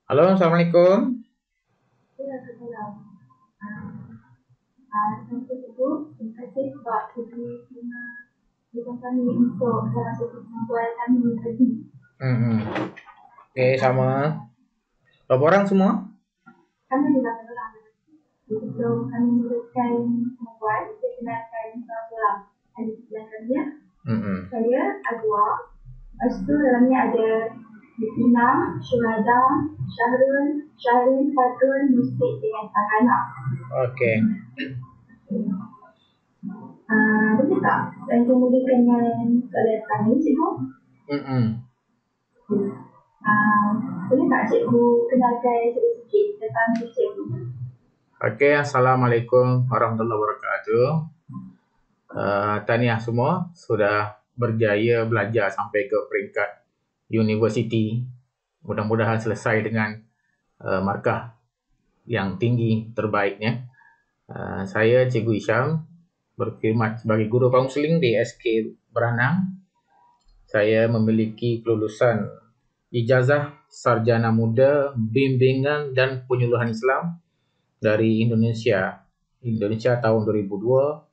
Halo, Assalamualaikum. Ya, kebetulan. Saya tersebut, terima kasih sebab terima hutang kami untuk salah satu perempuan kami tadi. Oke, sama. Berapa orang semua? Kami juga orang. Sebelum kami mulakan perempuan, saya kenalkan seorang. Ada sebelah kami. Mm-mm. Saya Azwa. Lepas tu dalamnya ada Ina, Syuhada, Syahrul, Syahrin, Fatul, Mustik dengan Farhana. Oke. Boleh tak? Dan kemudian dengan soalan kami, cikgu. Mm-mm. Boleh tak cikgu kenalkan sedikit tentang cikgu? Oke, Assalamualaikum warahmatullahi wabarakatuh. Tahniah semua sudah berjaya belajar sampai ke peringkat universiti. Mudah-mudahan selesai dengan markah yang tinggi terbaiknya. Saya Cikgu Isyam, berkhidmat sebagai guru kaunseling di SK Beranang. Saya memiliki kelulusan ijazah sarjana muda bimbingan dan penyuluhan Islam dari Indonesia tahun 2002.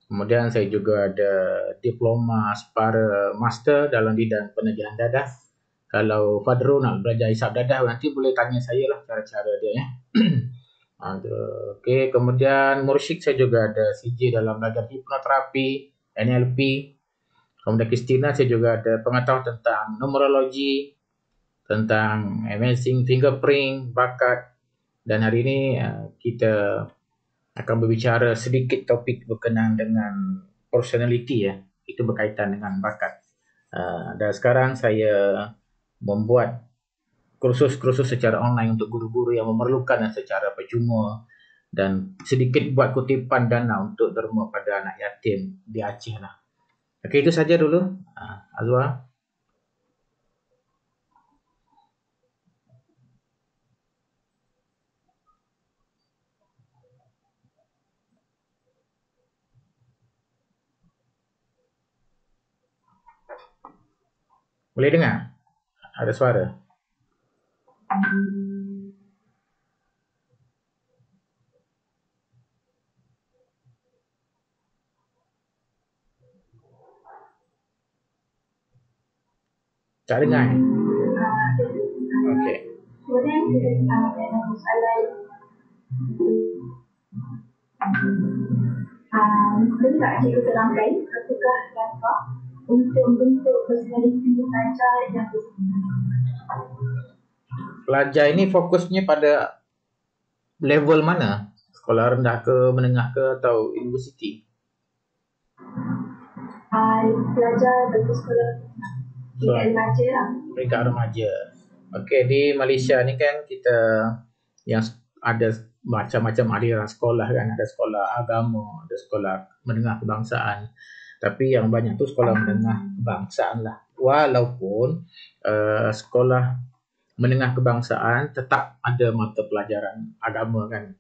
Kemudian saya juga ada diploma separa master dalam bidang penagihan dadah. Kalau Fadru nak belajar hisap dadah, nanti boleh tanya saya lah cara-cara dia ya. Okey, kemudian mursyid saya juga ada CJ dalam belajar hipnoterapi, NLP. Kemudian Christina saya juga ada pengetahuan tentang numerologi, tentang amazing fingerprint, bakat. Dan hari ini kita akan berbicara sedikit topik berkenaan dengan personality ya. Itu berkaitan dengan bakat. Dan sekarang saya membuat kursus-kursus secara online untuk guru-guru yang memerlukan secara percuma dan sedikit buat kutipan dana untuk derma pada anak yatim di Aceh lah. Okey, itu saja dulu. Azwa. Boleh dengar? Ada suara? Tak dengar? Okey. Kemudian kita ada soalan. Boleh tak cikgu terangkan apakah dampak untuk bentuk personality pelajar yang Pelajar ini fokusnya pada level mana? Sekolah rendah ke, menengah ke atau universiti? pelajar bagi sekolah tingkat remaja lah. Peringkat remaja. Okey, di Malaysia ni kan kita yang ada macam-macam aliran sekolah kan. Ada sekolah agama, ada sekolah menengah kebangsaan. Tapi yang banyak tu sekolah menengah kebangsaan lah. Walaupun sekolah menengah kebangsaan tetap ada mata pelajaran agama kan.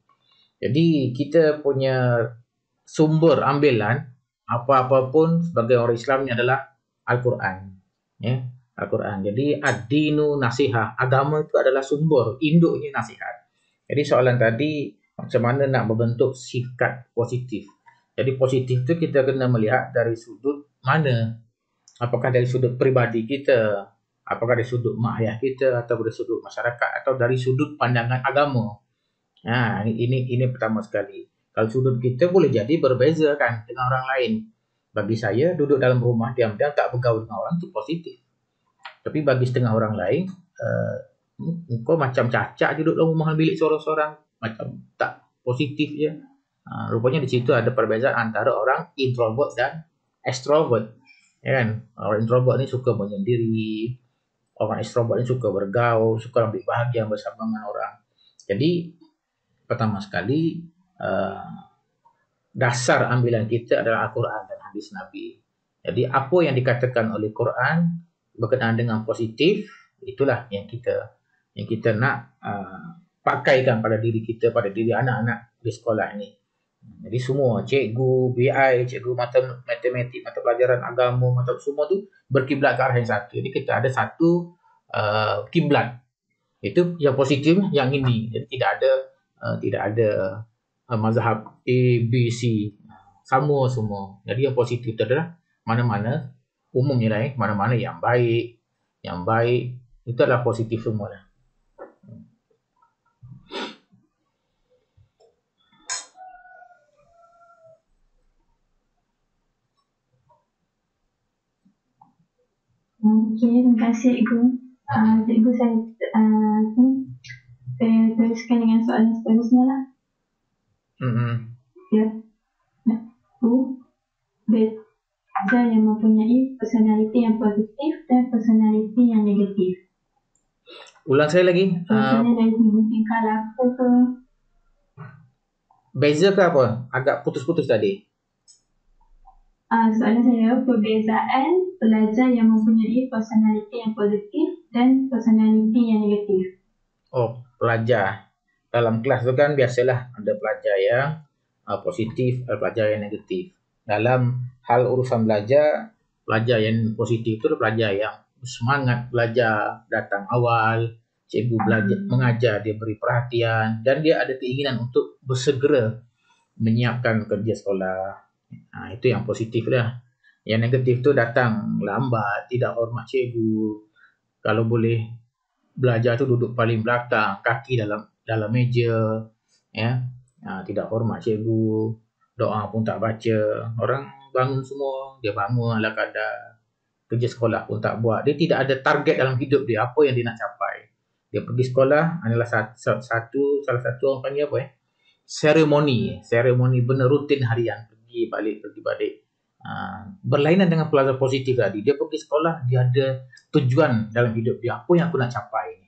Jadi kita punya sumber ambilan apa-apa pun sebagai orang Islam ni adalah Al-Quran. Ya, Al-Quran. Jadi ad-dinu nasihat. Agama itu adalah sumber, induknya nasihat. Jadi soalan tadi macam mana nak berbentuk sikap positif. Jadi positif itu kita kena melihat dari sudut mana. Apakah dari sudut peribadi kita, apakah dari sudut mak ayah kita atau dari sudut masyarakat atau dari sudut pandangan agama. Ini pertama sekali. Kalau sudut kita boleh jadi berbeza kan dengan orang lain. Bagi saya duduk dalam rumah diam-diam tak bergaul dengan orang itu positif. Tapi bagi setengah orang lain, kau macam cacak je duduk dalam rumah bilik seorang-seorang, macam tak positif je. Rupanya di situ ada perbezaan antara orang introvert dan extrovert. Ya kan? Orang introvert ni suka menyendiri, orang extrovert ni suka bergaul, suka ambil bahagian bersama dengan orang. Jadi pertama sekali dasar ambilan kita adalah Al-Quran dan hadis Nabi. Jadi apa yang dikatakan oleh Quran berkenaan dengan positif, itulah yang kita nak pakaikan pada diri kita, pada diri anak-anak di sekolah ini. Jadi semua cikgu, BI, cikgu matematik, mata pelajaran agama, semua tu berkiblat ke arah yang satu. Jadi kita ada satu kiblat. Itu yang positif, yang ini. Jadi tidak ada mazhab A, B, C. Sama semua. Jadi yang positif itu adalah mana-mana umumnya lah, mana-mana yang baik itu adalah positif semua lah. Okey, terima kasih Cikgu. Cikgu saya teruskan dengan soalan seterusnya lah. Ya. Beza yang mempunyai personaliti yang positif dan personaliti yang negatif. Ulang saya lagi. Contohnya dari segi tingkah laku ke. Beza ke apa? Agak putus-putus tadi. Soalan saya, perbezaan pelajar yang mempunyai personaliti yang positif dan personaliti yang negatif. Oh, pelajar. Dalam kelas tu kan biasalah ada pelajar yang positif, ada pelajar yang negatif. Dalam hal urusan belajar, pelajar yang positif itu adalah pelajar yang semangat belajar, datang awal, cikgu belajar mengajar, dia beri perhatian dan dia ada keinginan untuk bersegera menyiapkan kerja sekolah. Itu yang positif lah. Yang negatif tu datang lambat, tidak hormat cikgu. Kalau boleh belajar tu duduk paling belakang, kaki dalam meja, ya. Tidak hormat cikgu, doa pun tak baca. Orang bangun semua, dia bangun ala kadar. Kerja sekolah pun tak buat. Dia tidak ada target dalam hidup dia, apa yang dia nak capai. Dia pergi sekolah adalah salah satu orang panggil apa seremoni benar rutin harian, pergi balik. Berlainan dengan pelajar positif tadi, dia pergi sekolah, dia ada tujuan dalam hidup dia, apa yang aku nak capai.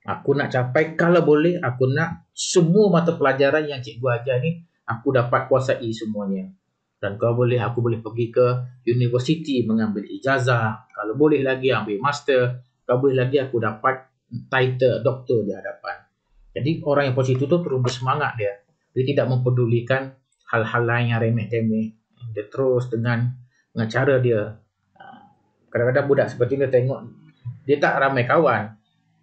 Aku nak capai, kalau boleh aku nak semua mata pelajaran yang cikgu ajar ni aku dapat kuasai semuanya. Dan kalau boleh aku boleh pergi ke universiti mengambil ijazah, kalau boleh lagi ambil master, kalau boleh lagi aku dapat title doktor di hadapan. Jadi orang yang positif tu terus bersemangat dia. Dia tidak mempedulikan hal-hal lain yang remeh-temeh. Dia terus dengan cara dia. Kadang-kadang budak seperti ni tengok dia tak ramai kawan,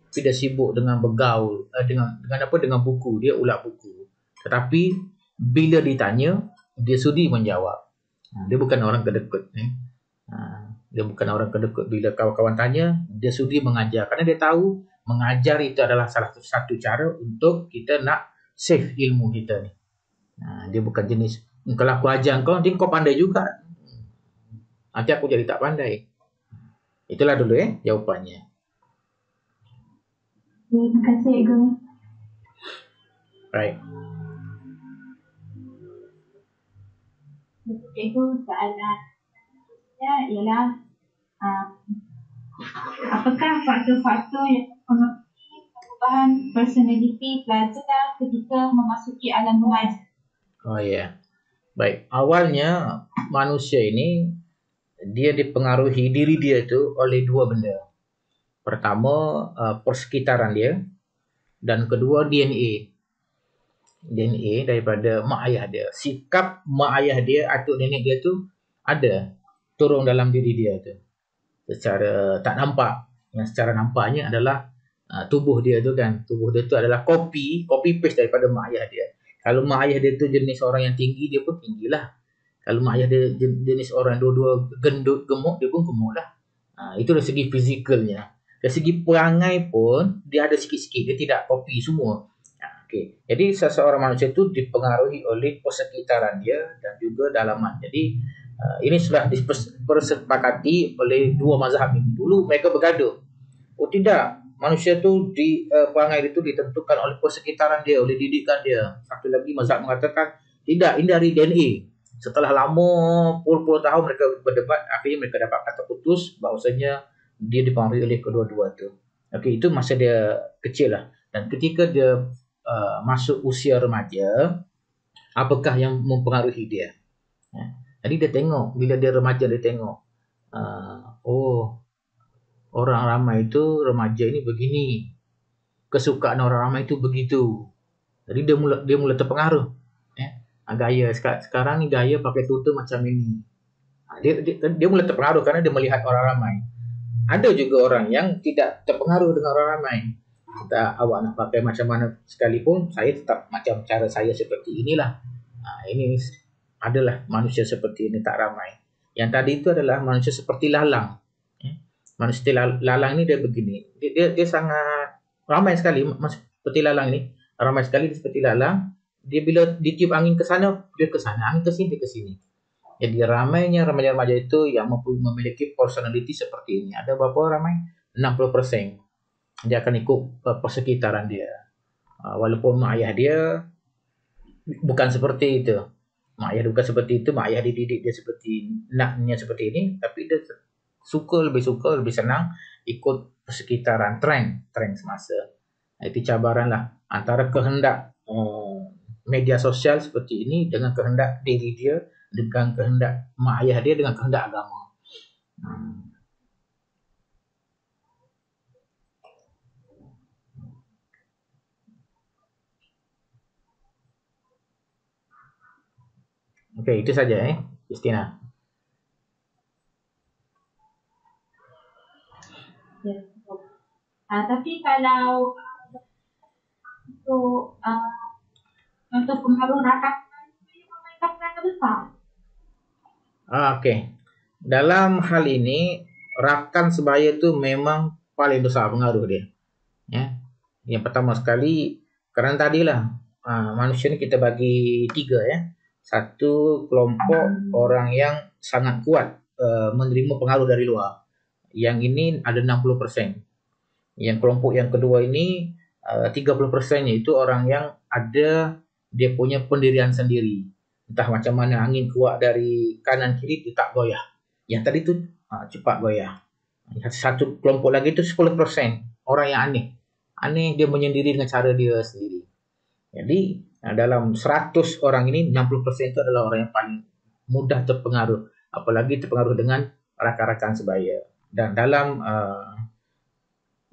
tapi dia sibuk dengan bergaul, dengan buku, dia ulat buku. Tetapi bila ditanya, dia sudi menjawab. Dia bukan orang kedekut. Dia bukan orang kedekut. Bila kawan-kawan tanya, dia sudi mengajar. Kerana dia tahu mengajar itu adalah salah satu cara untuk kita nak save ilmu kita ni. Dia bukan jenis, kalau aku ajar kau, nanti kau pandai juga. Nanti aku jadi tak pandai. Itulah dulu jawapannya. Terima kasih, Cikgu. Right. Cikgu, soalan ialah apakah faktor-faktor yang mempengaruhi perubahan personaliti pelajar ketika memasuki alam remaja? Oh ya. Baik, awalnya manusia ini dia dipengaruhi diri dia itu oleh dua benda. Pertama, persekitaran dia, dan kedua DNA daripada mak ayah dia. Sikap mak ayah dia, atuk nenek dia tu ada turun dalam diri dia tu. Secara tak nampak. Yang secara nampaknya adalah tubuh dia tu kan. Tubuh dia tu adalah copy paste daripada mak ayah dia. Kalau mak ayah dia tu jenis orang yang tinggi, dia pun tinggilah. Kalau mak ayah dia jenis orang dua-dua gendut, gemuk, dia pun gemuk lah. Itu dari segi fizikalnya. Dari segi perangai pun, dia ada sikit-sikit. Dia tidak copy semua. Okay. Jadi seseorang manusia itu dipengaruhi oleh persekitaran dia dan juga dalaman. Jadi ini sudah disepakati oleh dua mazhab ini. Dulu mereka bergaduh. Oh tidak, manusia itu perangai itu ditentukan oleh persekitaran dia, oleh didikan dia. Satu lagi mazhab mengatakan tidak, ini dari DNA. Setelah lama puluh-puluh tahun mereka berdebat, akhirnya mereka dapat kata putus bahawasanya dia dipengaruhi oleh kedua-dua tu. Okey, itu masa dia kecil lah. Dan ketika dia masuk usia remaja, apakah yang mempengaruhi dia? Jadi dia tengok, bila dia remaja dia tengok, orang ramai itu remaja ini begini, kesukaan orang ramai itu begitu. Jadi dia mula terpengaruh. Gaya sekarang ni gaya pakai tudung macam ini. Dia mula terpengaruh kerana dia melihat orang ramai. Ada juga orang yang tidak terpengaruh dengan orang ramai. Tak, awak nak pakai macam mana sekalipun, saya tetap macam cara saya seperti inilah. Ini adalah manusia seperti ini, tak ramai. Yang tadi itu adalah manusia seperti lalang. Manusia lalang ini dia begini. Dia sangat ramai sekali seperti lalang ini. Ramai sekali seperti lalang. Dia bila ditiup angin ke sana, dia ke sana. Angin ke sini, dia ke sini. Jadi ramainya remaja-remaja itu yang memiliki personality seperti ini. Ada berapa ramai? 60%. Dia akan ikut persekitaran dia. Walaupun mak ayah dia bukan seperti itu. Mak ayah bukan seperti itu. Mak ayah dididik dia seperti naknya seperti ini. Tapi dia lebih senang ikut persekitaran, trend semasa. Itu cabaran lah antara kehendak media sosial seperti ini dengan kehendak diri dia, dengan kehendak mak ayah dia, dengan kehendak agama. Okey, itu saja Justina. Ya. Tapi kalau untuk pengaruh rakan memainkan peranan besar. Okey. Dalam hal ini rakan sebaya itu memang paling besar pengaruh dia. Ya. Yang pertama sekali, kerana tadilah manusia ni kita bagi 3 ya. Satu, kelompok orang yang sangat kuat menerima pengaruh dari luar. Yang ini ada 60%. Yang kelompok yang kedua ini 30% itu orang yang ada dia punya pendirian sendiri. Entah macam mana angin keluar dari kanan kiri, dia tak goyah. Yang tadi tu cepat goyah. Satu kelompok lagi tu 10%. Orang yang aneh dia menyendiri dengan cara dia sendiri. Jadi dalam 100 orang ini 60% itu adalah orang yang paling mudah terpengaruh, apalagi terpengaruh dengan rakan-rakan sebaya. Dan dalam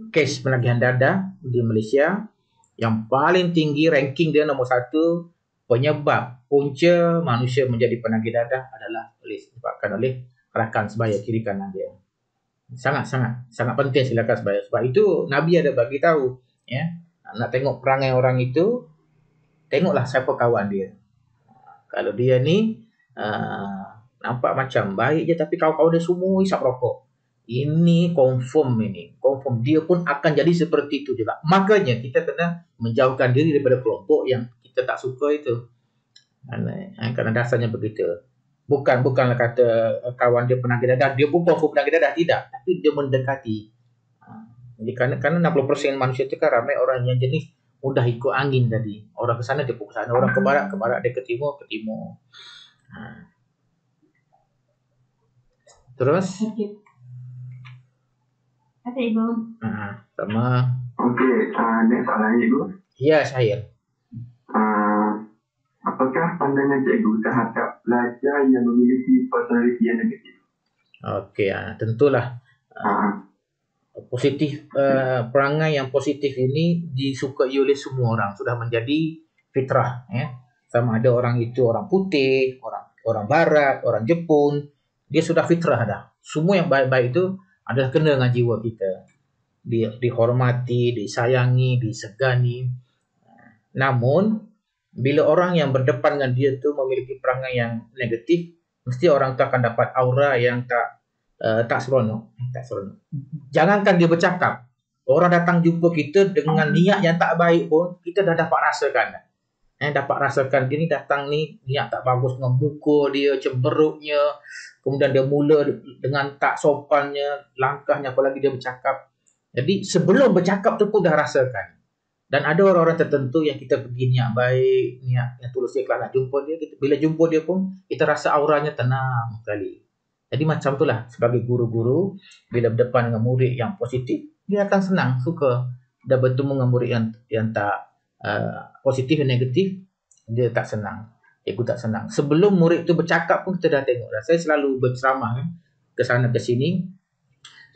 kes penagihan dada di Malaysia, yang paling tinggi ranking dia nombor 1, penyebab punca manusia menjadi penagih dada adalah disebabkan oleh rakan sebaya kiri kanan dia. Sangat penting silakan sebaya. Sebab itu Nabi ada bagi tahu, ya, nak tengok perangai orang itu, tengoklah siapa kawan dia. Kalau dia ni nampak macam baik je tapi kawan-kawan dia semua hisap rokok, ini confirm dia pun akan jadi seperti itu juga. Makanya kita kena menjauhkan diri daripada kelompok yang kita tak suka itu. Kerana dasarnya begitu. Bukanlah kata kawan dia penagih dadah, dia pun confirm penagih dadah, tidak. Tapi dia mendekati. Jadi kerana 60% manusia itu kan ramai orang yang jenis mudah ikut angin tadi. Orang ke sana dia pun ke sana, orang ke barat dia ke timur. Terus? Okey, Ibu. Sama. Okey, next soalan Ibu. Ya, Syahir. Apakah pandangan cikgu terhadap pelajar yang memiliki personality yang negatif? Okey, tentulah positif, perangai yang positif ini disukai oleh semua orang, sudah menjadi fitrah, ya. Sama ada orang itu orang putih, orang barat, orang Jepun, dia sudah fitrah dah. Semua yang baik-baik itu adalah kena dengan jiwa kita. Dihormati, disayangi, disegani. Namun bila orang yang berdepan dengan dia tu memiliki perangai yang negatif, mesti orang tu akan dapat aura yang tak seronok. Jangankan dia bercakap, orang datang jumpa kita dengan niat yang tak baik pun, kita dah dapat rasakan. Dapat rasakan dia ni datang ni niat tak bagus, dengan muka dia cemberutnya, kemudian dia mula dengan tak sopannya, langkahnya, apalagi dia bercakap. Jadi sebelum bercakap tu pun dah rasakan. Dan ada orang-orang tertentu yang kita pergi niat baik, niat yang tulus ikhlas nak jumpa dia, bila jumpa dia pun kita rasa auranya tenang sekali. Jadi macam itulah sebagai guru-guru, bila berdepan dengan murid yang positif, dia akan senang, suka. Dan bertemu dengan murid yang tak positif dan negatif, dia tak senang. Cikgu tak senang. Sebelum murid tu bercakap pun kita dah tengok dah. Saya selalu berceramah ke sana ke sini,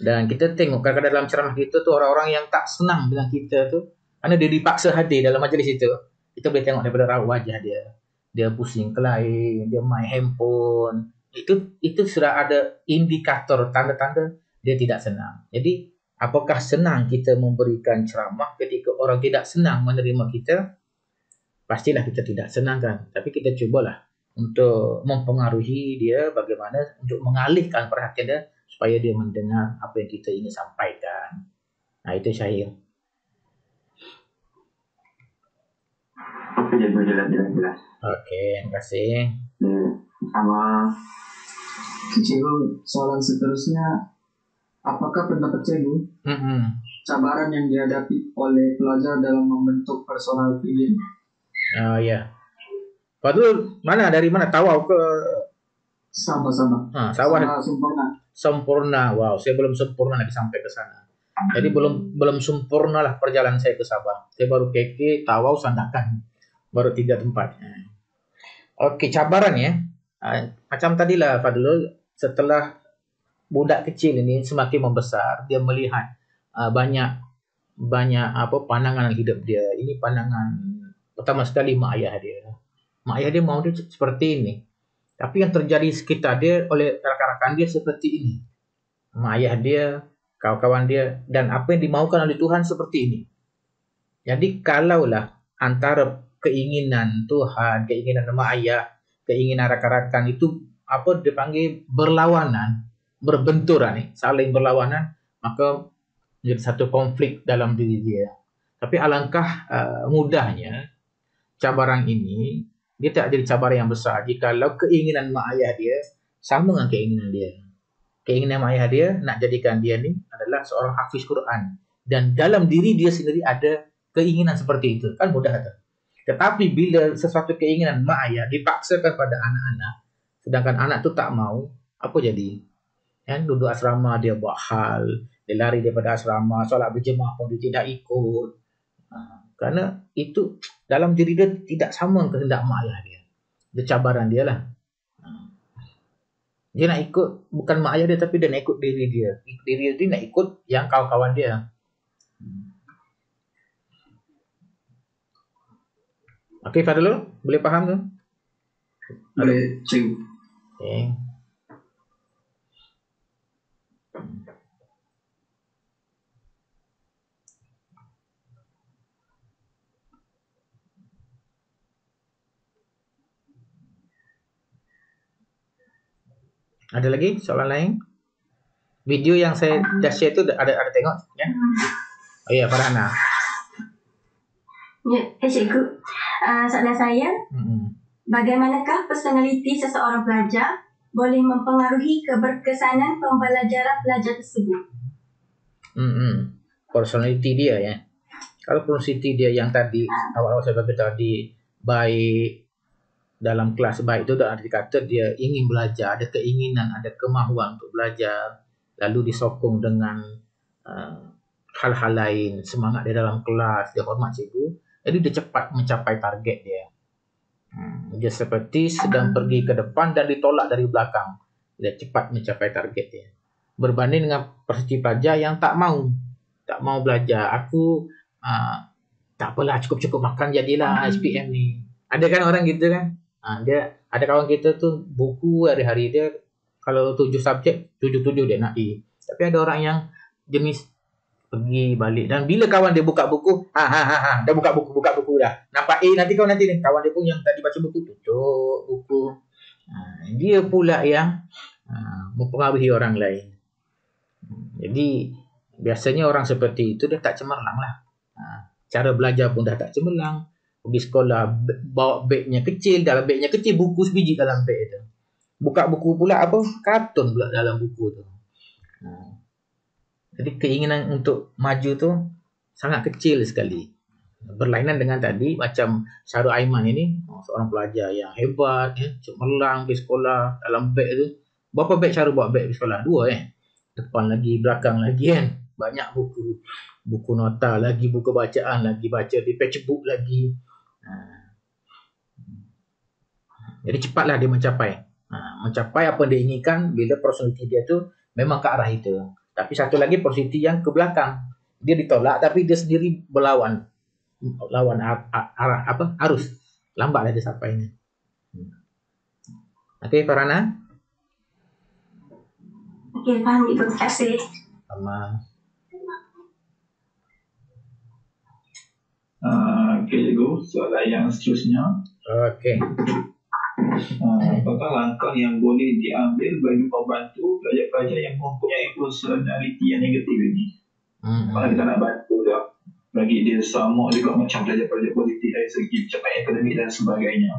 dan kita tengok kadang-kadang dalam ceramah kita tu orang-orang yang tak senang dengan kita tu, kerana dia dipaksa hadir dalam majlis itu, kita boleh tengok daripada raut wajah dia. Dia pusing kelain, dia main handphone. Itu sudah ada indikator, tanda-tanda dia tidak senang. Jadi Apakah senang kita memberikan ceramah ketika orang tidak senang menerima kita? Pastilah kita tidak senang kan. Tapi kita cubalah untuk mempengaruhi dia bagaimana untuk mengalihkan perhatian dia supaya dia mendengar apa yang kita ingin sampaikan. Nah, itu Syahir. Oke, jadi jelas. Oke, terima kasih. Sama Cikgu, soalan seterusnya, apakah pendapat Cikgu cabaran yang dihadapi oleh pelajar dalam membentuk personal feeling? Ya. Fadul, dari mana? Tawau ke Sama-sama. Sawah Sempurna. Sempurna. Wow, saya belum sempurna lagi sampai ke sana. Jadi belum sempurna lah perjalanan saya ke Sabah. Saya baru Keke, Tawau, Sandakan. Baru 3 tempat. Oke, cabaran ya. Macam tadilah Fadul, setelah budak kecil ini semakin membesar, dia melihat banyak pandangan hidup dia. Ini pandangan pertama sekali mak ayah dia. Mak ayah dia mau dia seperti ini. Tapi yang terjadi sekitar dia oleh rakan-rakan dia seperti ini. Mak ayah dia, kawan-kawan dia, dan apa yang dimaukan oleh Tuhan seperti ini. Jadi kalaulah antara keinginan Tuhan, keinginan mak ayah, keinginan rakan-rakan itu dipanggil berlawanan, berbenturan, saling berlawanan, maka menjadi satu konflik dalam diri dia. Tapi alangkah mudahnya cabaran ini dia tak jadi cabaran yang besar jikalau keinginan mak ayah dia sama dengan keinginan dia. Keinginan mak ayah dia nak jadikan dia ni adalah seorang hafiz Quran, dan dalam diri dia sendiri ada keinginan seperti itu, kan mudah tu. Tetapi bila sesuatu keinginan mak ayah dipaksakan pada anak-anak, sedangkan anak tu tak mau, apa jadi? Kan duduk asrama dia buat hal, dia lari daripada asrama, solat berjemaah pun dia tidak ikut. Kerana itu dalam diri dia tidak sama kehendak mak ayah dia. Itu cabaran dia lah. Dia nak ikut bukan mak ayah dia, tapi dia nak ikut diri dia. Diri dia nak ikut yang kawan-kawan dia. Okey, Fadlul, boleh faham tu? Boleh, Cikgu. Okay. Ada lagi soalan lain? Video yang saya dah share tu ada tengok ya? Oh ya, Farhana. Ya, Cikgu. Soalan saya, bagaimanakah personaliti seseorang pelajar boleh mempengaruhi keberkesanan pembelajaran pelajar tersebut? Personality dia ya. Kalau personality dia yang tadi awal-awal saya bagi tadi baik, dalam kelas baik itu dah dikata dia ingin belajar, ada keinginan, ada kemahuan untuk belajar, lalu disokong dengan hal-hal lain, semangat dia dalam kelas, dia hormat cikgu, jadi dia cepat mencapai target dia. Dia seperti sedang pergi ke depan dan ditolak dari belakang. Dia cepat mencapai target dia. Berbanding dengan peserta pelajar yang tak mau belajar. Aku tak apalah, cukup-cukup makan jadilah SPM ni. Ada kan orang gitu kan? Dia ada kawan kita tu buku hari-hari dia kalau 7 subjek 7 dia nak E. Tapi ada orang yang jenis pergi balik, dan bila kawan dia buka buku, dah buka buku dah. Nampak nanti ni. Kawan dia pun yang tadi baca buku tutup buku. Dia pula yang mempengaruhi orang lain. Jadi biasanya orang seperti itu dia tak cemerlang lah. Cara belajar pun dah tak cemerlang. Pergi sekolah bawa begnya kecil, dalam begnya kecil buku sebiji dalam beg itu. Buka buku pula kartun pula dalam buku tu. Jadi keinginan untuk maju tu sangat kecil sekali. Berlainan dengan tadi macam Syarul Aiman ini, seorang pelajar yang hebat, cemerlang pergi sekolah dalam beg tu. Berapa beg Syarul bawa beg pergi sekolah? 2 Depan lagi, belakang lagi kan. Banyak buku. Buku nota lagi, buku bacaan lagi, baca di patchbook lagi. Jadi cepatlah dia mencapai apa yang dia inginkan bila personality dia tu memang ke arah itu. Tapi satu lagi personality yang ke belakang. Dia ditolak tapi dia sendiri berlawan. Lawan arus. Lambatlah dia sampainya. Okey, Farhana? Okey, faham Ibu. Terima kasih. Sama. Okey, cikgu. Soalan yang seterusnya. Okey. Apakah langkah yang boleh diambil bagi membantu pelajar-pelajar yang mempunyai personaliti yang negatif ini? Kalau kita nak bantu dia, bagi dia sama juga macam pelajar-pelajar politik dari segi pencapaian akademik dan sebagainya.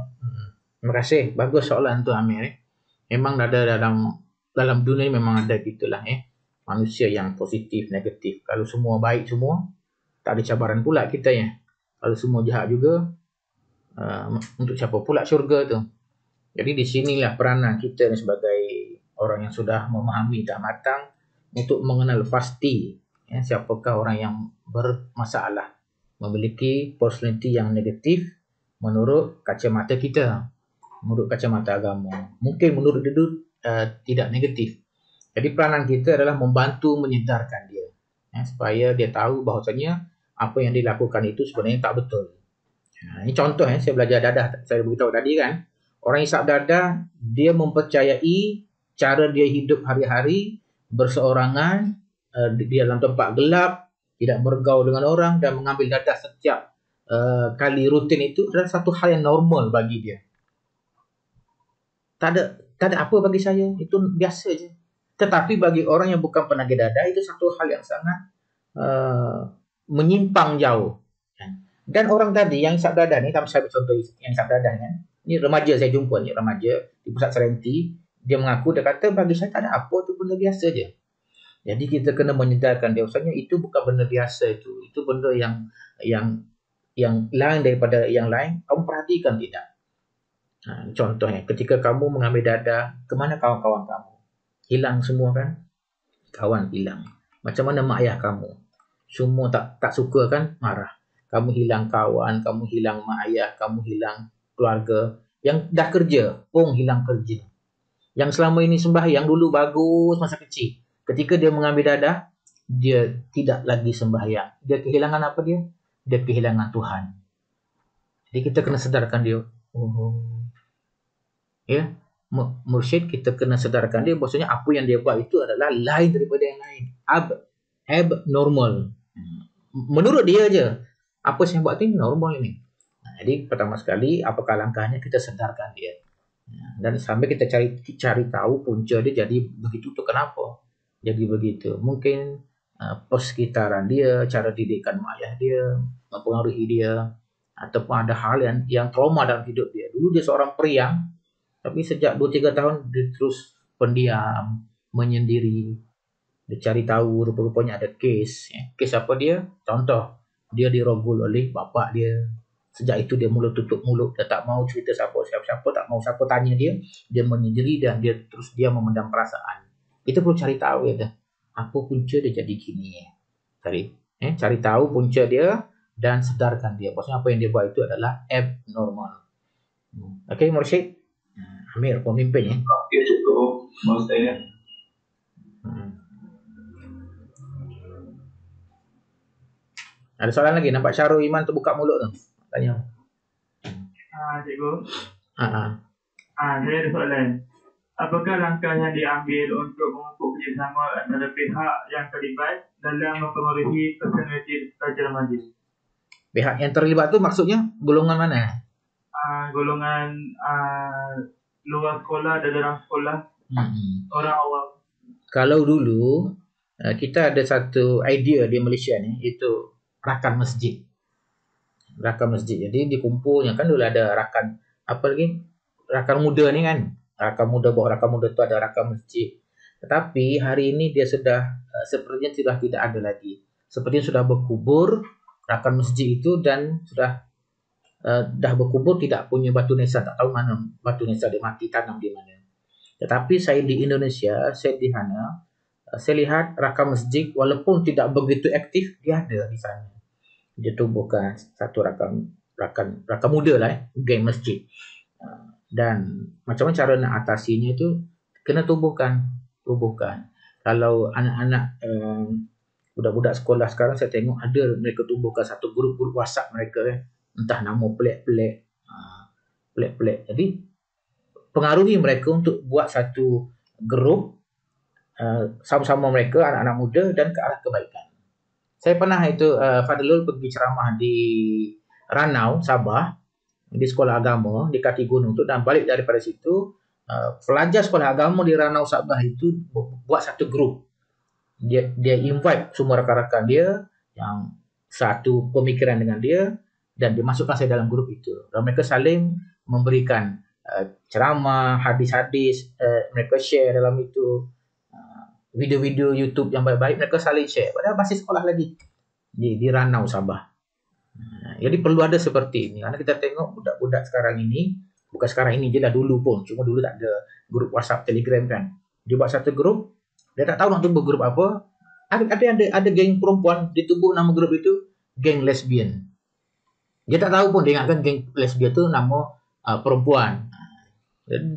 Terima kasih. Bagus soalan tu Amir. Memang ada dalam dunia memang ada gitulah manusia yang positif, negatif. Kalau semua baik semua, tak ada cabaran pula kita ya. Kalau semua jahat juga, untuk siapa pula syurga tu? Jadi di sinilah peranan kita sebagai orang yang sudah memahami dah matang untuk mengenal pasti siapakah orang yang bermasalah, memiliki personality yang negatif menurut kacamata kita, menurut kacamata agama. Mungkin menurut dia tidak negatif. Jadi peranan kita adalah membantu menyedarkan dia supaya dia tahu bahawasanya apa yang dilakukan itu sebenarnya tak betul. Ini contoh saya belajar dadah, saya beritahu tadi kan. Orang hisap dadah, dia mempercayai cara dia hidup hari-hari berseorangan di dalam tempat gelap, tidak bergaul dengan orang dan mengambil dadah setiap kali rutin itu adalah satu hal yang normal bagi dia. Tak ada apa bagi saya, itu biasa je. Tetapi bagi orang yang bukan penagih dadah, itu satu hal yang sangat menyimpang jauh. Dan orang tadi yang hisap dadah ni, saya ambil contoh yang hisap dadah kan. Ni remaja saya jumpa ni, remaja di pusat Serenti. Dia mengaku, dia kata bagi saya tak ada apa tu, benda biasa je. Jadi kita kena menyedarkan dia, usahanya itu bukan benda biasa itu. Itu benda yang lain daripada yang lain. Kamu perhatikan tidak? Contohnya, ketika kamu mengambil dadah, kemana kawan-kawan kamu? Hilang semua kan? Kawan hilang. Macam mana mak ayah kamu? Semua tak suka kan? Marah. Kamu hilang kawan, kamu hilang mak ayah, kamu hilang keluarga. Yang dah kerja pun hilang kerja. Yang selama ini sembahyang dulu bagus masa kecil. Ketika dia mengambil dadah, dia tidak lagi sembahyang. Dia kehilangan apa dia? Dia kehilangan Tuhan. Jadi kita kena sedarkan dia. Mursyid, kita kena sedarkan dia bahwasanya apa yang dia buat itu adalah lain daripada yang lain. Abnormal. Menurut dia je. Apa yang buat ini normal ini. Jadi pertama sekali, apakah langkahnya, kita sedarkan dia. Dan sampai kita cari tahu punca dia jadi begitu tu kenapa. Jadi begitu. Mungkin persekitaran dia, cara didikan mak ayah dia mempengaruhi dia, ataupun ada hal yang trauma dalam hidup dia. Dulu dia seorang periang, tapi sejak 2-3 tahun dia terus pendiam, menyendiri. Dia cari tahu, rupa-rupanya ada kes. Kes apa dia? Contoh, dia dirogol oleh bapak dia. Sejak itu dia mulut tutup mulut, dia tak mau cerita siapa-siapa, tak mau siapa tanya dia menyendiri dan dia terus dia memendam perasaan. Kita perlu cari tahu ya, apa punca dia jadi gini. Cari tahu punca dia dan sedarkan dia. Maksudnya apa yang dia buat itu adalah abnormal. Okey, Mursyid. Amir, pemimpin ya. Okey, cukup. Maksudnya. Ada soalan lagi? Nampak Syarul Iman tu buka mulut tu. Tanya. Cikgu. Saya ada soalan. Apakah langkah yang diambil untuk memupuk kerjasama antara pihak yang terlibat dalam mempengaruhi personaliti pelajar remaja? Pihak yang terlibat tu maksudnya golongan mana? Golongan luar sekolah dan dalam sekolah. Orang awam. Kalau dulu kita ada satu idea di Malaysia ni, itu rakan masjid. Rakan masjid. Jadi dikumpulnya kan dulu ada rakan rakan muda ni kan. Bawah rakan muda tu ada rakan masjid. Tetapi hari ini dia sudah sepertinya sudah tidak ada lagi. Sepertinya sudah berkubur rakan masjid itu dan sudah dah berkubur, tidak punya batu nisan, tak tahu mana batu nisan dia mati tanam di mana. Tetapi saya di Indonesia, saya di Hana, saya lihat rakan masjid walaupun tidak begitu aktif, dia ada di sana. Dia tubuhkan satu rakan muda lah, geng masjid. Dan macam mana cara nak atasinya itu, kena tubuhkan. Kalau anak-anak budak-budak sekolah sekarang, saya tengok ada mereka tubuhkan satu grup WhatsApp mereka entah nama pelik-pelik. Jadi pengaruhi mereka untuk buat satu grup sama-sama mereka, anak-anak muda, dan ke arah kebaikan. Saya pernah Fadlul pergi ceramah di Ranau, Sabah, di sekolah agama di kaki gunung tu, dan balik daripada situ pelajar sekolah agama di Ranau Sabah itu buat satu grup. Dia invite semua rakan-rakan dia yang satu pemikiran dengan dia, dan dimasukkan saya dalam grup itu. Dan mereka saling memberikan ceramah, hadis-hadis, mereka share dalam itu, video-video YouTube yang baik-baik mereka saling share. Padahal masih sekolah lagi di Ranau Sabah. Jadi perlu ada seperti ini, karena kita tengok budak-budak sekarang ini, bukan sekarang ini je lah, dulu pun, cuma dulu tak ada grup WhatsApp, Telegram kan. Dia buat satu grup, dia tak tahu nak tubuh grup apa. Ada geng perempuan ditubuh nama grup itu geng lesbian. Dia tak tahu pun, dia ingatkan geng lesbian tu nama perempuan.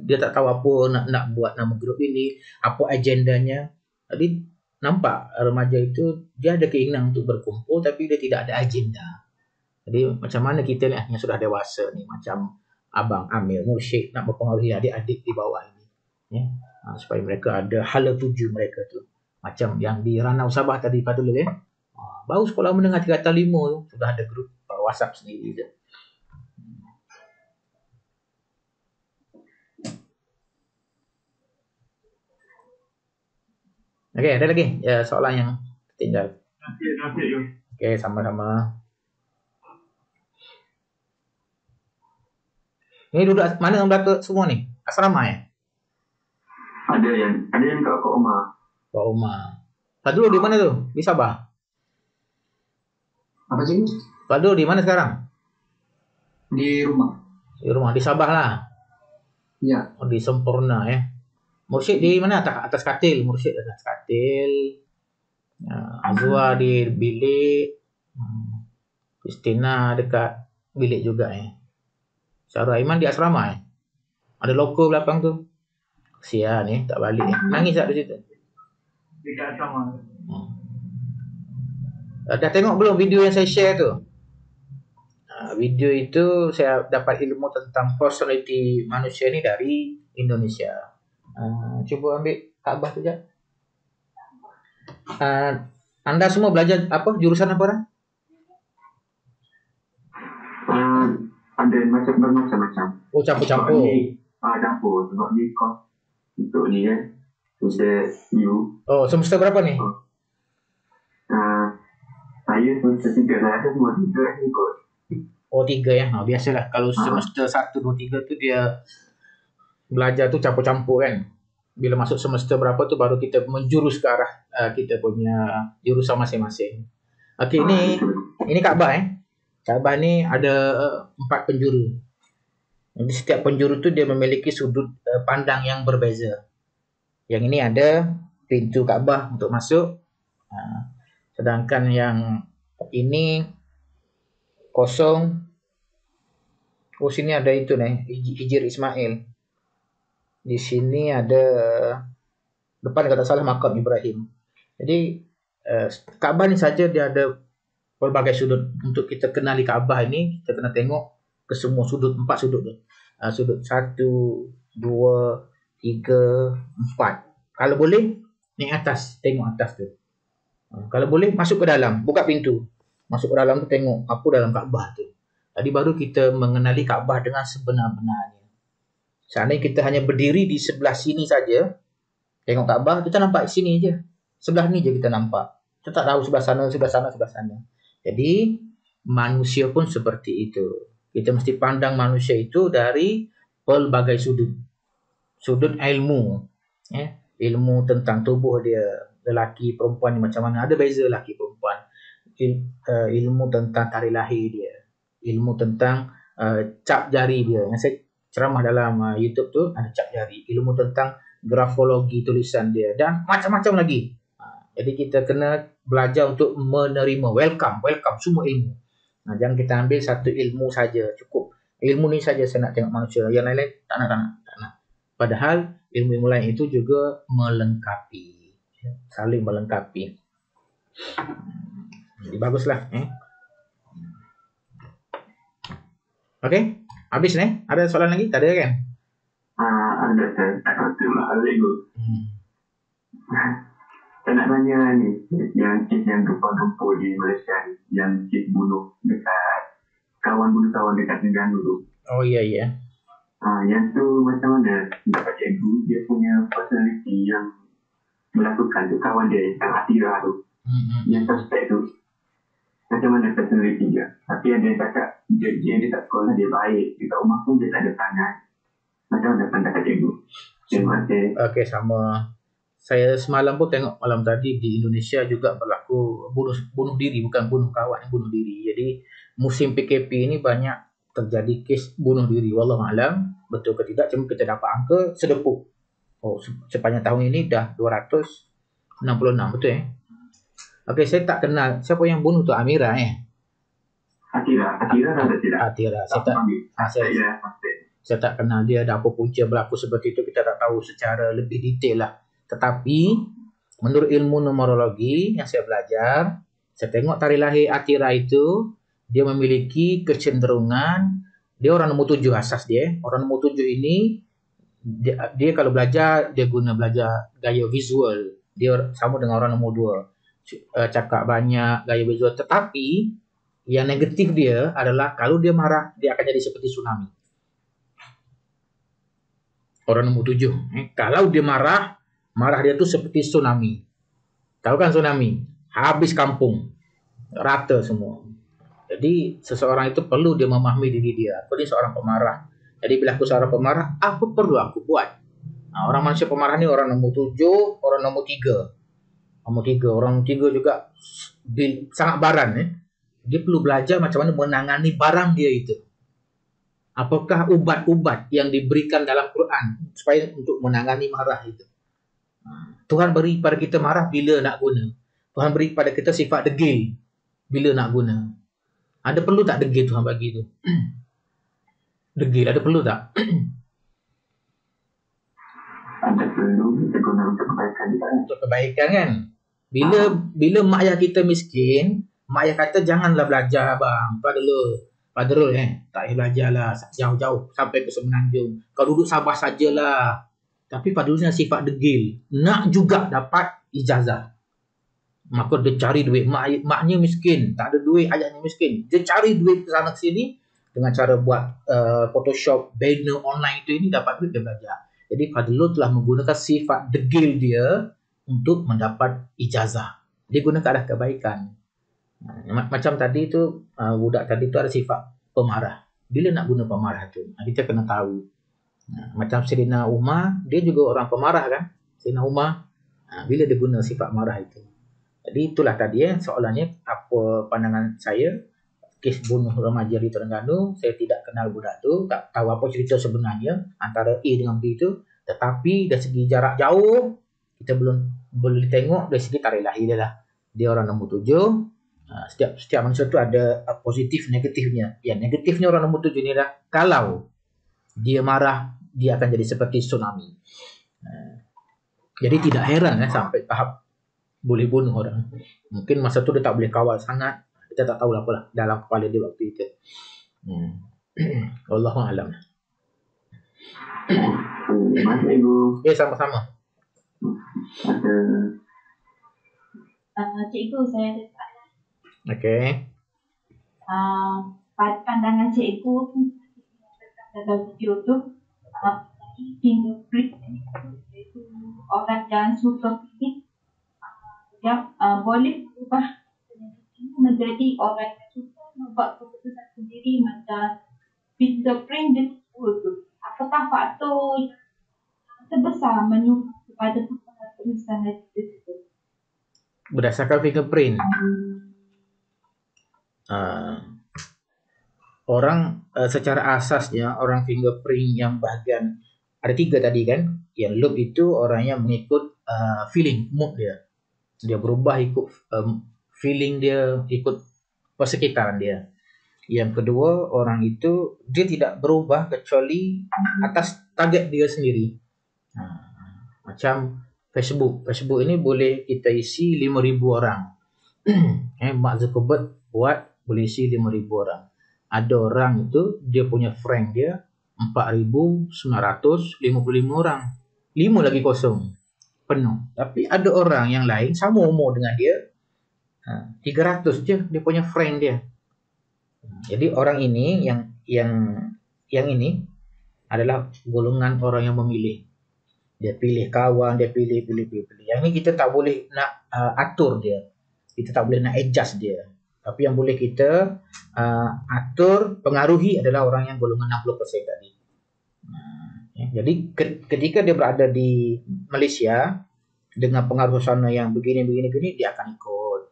Dia tak tahu apa nak buat nama grup ini, apa agendanya. Jadi nampak remaja itu dia ada keinginan untuk berkumpul, tapi dia tidak ada agenda. Jadi macam mana kita ni yang sudah dewasa ni, macam Abang Amir, Mursyid, nak mempengaruhi adik-adik di bawah ini, ya, supaya mereka ada hala tuju mereka tu. Macam yang di Ranau Sabah tadi Fadul ya. Baru sekolah menengah 3 atau 5 tu sudah ada grup WhatsApp sendiri je. Okey, ada lagi soalan yang tinggal? Nanti. Okey, sama-sama. Ni duduk mana yang belakang semua ni? Asrama ya? Ada yang kat Omar. Kak Omar. Fadul di mana tu? Di Sabah. Apa sih? Fadul di mana sekarang? Di rumah. Di rumah, di Sabah lah. Ya. Oh, di Sempurna ya. Mursyid di mana? Atas katil. Mursyid atas katil. Azwa di bilik. Christina dekat bilik juga ya. Sarah Aiman di asrama ya. Ada loko belakang tu. Kesian ni, tak balik ya. Nangis tak di situ? Dekat asrama. Dah tengok belum video yang saya share tu? Video itu saya dapat ilmu tentang personality manusia ni dari Indonesia. Cuba ambil Kaabah tu je. Anda semua belajar apa? Jurusan apa dah? Ada macam-macam. Oh, campur-campur. Campur. Sebab ni kos untuk ni kan. Semester U. Oh, semester berapa ni? Saya semester 3 dah ada semua 3 ikut. Oh, 3 ya. Biasalah kalau semester 1, 2, 3 tu dia belajar tu campur-campur kan. Bila masuk semester berapa tu baru kita menjurus ke arah kita punya jurusan masing-masing. Okey, ini Kaabah Kaabah ni ada 4 penjuru. Jadi setiap penjuru tu dia memiliki sudut pandang yang berbeza. Yang ini ada pintu Kaabah untuk masuk. Sedangkan yang ini kosong. Oh, sini ada itu nih, Hijir Ismail. Di sini ada depan kata salah makam Ibrahim. Jadi Kaabah ni saja dia ada pelbagai sudut. Untuk kita kenali Kaabah ini, kita kena tengok ke semua sudut, 4 sudut tu. Sudut 1, 2, 3, 4. Kalau boleh, naik atas, tengok atas tu. Kalau boleh, masuk ke dalam, buka pintu. Masuk ke dalam tu, tengok apa dalam Kaabah tu. Tadi baru kita mengenali Kaabah dengan sebenar-benarnya. Seandainya kita hanya berdiri di sebelah sini saja, tengok Kaabah, kita nampak sini je. Sebelah ni je kita nampak. Kita tak tahu sebelah sana, sebelah sana, sebelah sana. Jadi, manusia pun seperti itu. Kita mesti pandang manusia itu dari pelbagai sudut. Sudut ilmu. Ilmu tentang tubuh dia. Lelaki, perempuan ni macam mana. Ada beza lelaki, perempuan. Ilmu tentang tarikh lahir dia. Ilmu tentang cap jari dia. Yang saya ceramah dalam YouTube tu, ada cap jari. Ilmu tentang grafologi tulisan dia. Dan macam-macam lagi. Jadi kita kena belajar untuk menerima. Welcome semua ilmu. Jangan kita ambil satu ilmu saja. Cukup ilmu ni saja saya nak tengok manusia. Yang lain-lain tak nak. Padahal ilmu lain itu juga melengkapi. Saling melengkapi. Jadi baguslah. Okey, habis ni. Ada soalan lagi? Tak ada kan? Ada saya nak tanya ni, yang kes yang gempur di Malaysia ni, yang kes bunuh dekat kawan bunuh kawan dekat dengan dulu. Oh iya iya. Yang tu macam mana dapat cikgu dia punya personality yang melakukan tu kawan dia yang Atira tu, yang suspek tu macam mana personality dia. Tapi yang dia cakap dia dekat sekolah dia baik, dekat rumah pun dia tak ada perangai. Macam mana pendapat cikgu? Terima kasih. Okey, sama. Saya semalam pun tengok malam tadi di Indonesia juga berlaku bunuh diri, bukan bunuh kawan, bunuh diri. Jadi musim PKP ini banyak terjadi kes bunuh diri. Wallahualam betul ke tidak, cuma kita dapat angka sedepuk. Sepanjang tahun ini dah 266, betul Okey, saya tak kenal siapa yang bunuh tu. Amira Atira ada tidak? Atira. Saya tak kenal dia, ada apa punca berlaku seperti itu kita tak tahu secara lebih detail lah. Tetapi menurut ilmu numerologi yang saya belajar, saya tengok tarikh lahir Atira itu, dia memiliki kecenderungan, dia orang nombor 7 asas dia. Orang nombor 7 ini dia kalau belajar, dia guna belajar gaya visual. Dia sama dengan orang nombor 2, cakap banyak, gaya visual. Tetapi yang negatif dia adalah kalau dia marah, dia akan jadi seperti tsunami. Orang nombor 7, kalau dia marah dia tu seperti tsunami. Tahu kan tsunami? Habis kampung, rata semua. Jadi seseorang itu perlu dia memahami diri dia. Aku ni seorang pemarah. Jadi bila aku seorang pemarah, apa perlu aku buat? Orang manusia pemarah ni orang nombor 7, orang nombor 3. Orang 3 juga sangat baran. Dia perlu belajar macam mana menangani barang dia itu. Apakah ubat-ubat yang diberikan dalam Quran supaya untuk menangani marah itu? Tuhan beri pada kita marah bila nak guna. Tuhan beri pada kita sifat degil bila nak guna. Ada perlu tak degil Tuhan bagi tu? Degil ada perlu tak? Ada perlu kita guna untuk kebaikan. Untuk kebaikan kan? Bila mak ayah kita miskin, mak ayah kata janganlah belajar abang. Padahal tak payah belajar lah jauh-jauh sampai ke Semenanjung. Kau duduk Sabah sajalah. Tapi padahal sifat degil, nak juga dapat ijazah. Maka dia cari duit. Maknya miskin, tak ada duit, ayahnya miskin. Dia cari duit ke sana ke sini dengan cara buat Photoshop, banner online itu, ini dapat duit, dia belajar. Jadi Fadlul telah menggunakan sifat degil dia untuk mendapat ijazah. Dia guna ke arah kebaikan. Macam tadi tu, budak tadi tu ada sifat pemarah. Bila nak guna pemarah tu, kita kena tahu. Macam Sayyidina Umar, dia juga orang pemarah kan. Sayyidina Umar, bila dia guna sifat marah itu. Jadi itulah tadi soalannya, apa pandangan saya kes bunuh remaja di Terengganu. Saya tidak kenal budak tu, tak tahu apa cerita sebenarnya antara A dengan B tu. Tetapi dari segi jarak jauh, kita belum boleh tengok dari segi tarikh lahir dia lah. Dia orang nombor 7. Setiap manusia tu ada positif negatifnya. Yang negatifnya orang nombor 7 ni dah, kalau dia marah, dia akan jadi seperti tsunami. Jadi tidak heran sampai tahap boleh bunuh orang. Mungkin masa tu dia tak boleh kawal sangat. Kita tak tahu apa dalam kepala dia waktu itu. Wallahualam. Terima kasih Ibu. Sama-sama. Cikgu, saya ada soalan. Okey. Pandangan cikgu dalam video tu, fingerprint itu orang yang suka pilih yang boleh berubah menjadi orang yang suka membuat keputusan sendiri macam fingerprint dia tu. Apakah faktor yang terbesar menyumbang kepada keputusan itu? Berdasarkan fingerprint. Orang secara asasnya orang fingerprint yang bahagian ada 3 tadi kan. Yang loop itu orang yang mengikut feeling, mood dia. Dia berubah ikut feeling dia, ikut persekitaran dia. Yang kedua, orang itu dia tidak berubah kecuali atas target dia sendiri. Macam Facebook ini boleh kita isi 5,000 orang. Mark Zuckerberg buat boleh isi 5,000 orang. Ada orang itu dia punya friend dia 4,955 orang. 5 lagi kosong, penuh. Tapi ada orang yang lain sama umur dengan dia, 300 je dia punya friend dia. Jadi orang ini yang ini adalah golongan orang yang memilih. Dia pilih kawan, dia pilih. Yang ini kita tak boleh nak atur dia. Kita tak boleh nak adjust dia. Tapi yang boleh kita atur, pengaruhi adalah orang yang golongan 60% tadi. Jadi ketika dia berada di Malaysia dengan pengaruh sana yang begini, dia akan ikut.